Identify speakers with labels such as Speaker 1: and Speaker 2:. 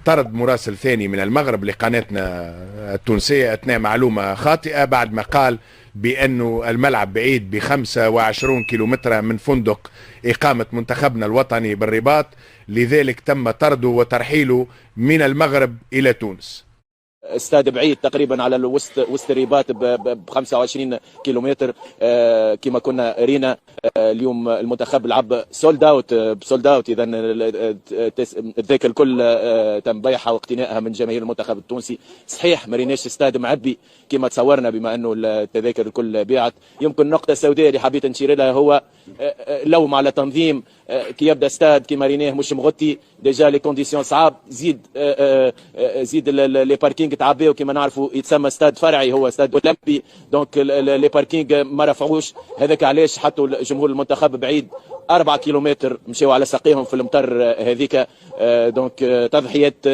Speaker 1: طرد مراسل ثاني من المغرب لقناتنا التونسية أثناء معلومة خاطئة بعد ما قال بأنه الملعب بعيد ب 25 كيلومتر من فندق إقامة منتخبنا الوطني بالرباط، لذلك تم طرده وترحيله من المغرب إلى تونس.
Speaker 2: استاد بعيد تقريبا على وسط الرباط ب 25 كيلومتر. كما كنا رينا اليوم المنتخب لعب سولد اوت اذا الذاك الكل تم بيعها واقتنائها من جماهير المنتخب التونسي. صحيح ما ريناش استاد معبي كما تصورنا بما انه التذاكر الكل بيعت. يمكن النقطه السوداء اللي حبيت نشير لها هو لوم على تنظيم. كي يبدا استاد كيما ريناه مش مغطي ديجا لي كونديسيون صعاب، زيد لي باركينغ تعباو كيما نعرفوا يتسمى استاد فرعي هو استاد اولمبي، دونك لي باركينغ ما رفعوش. هذاك علاش حطوا جمهور المنتخب بعيد 4 كيلومتر مشاو على ساقيهم في المطر هذيك. دونك تضحيات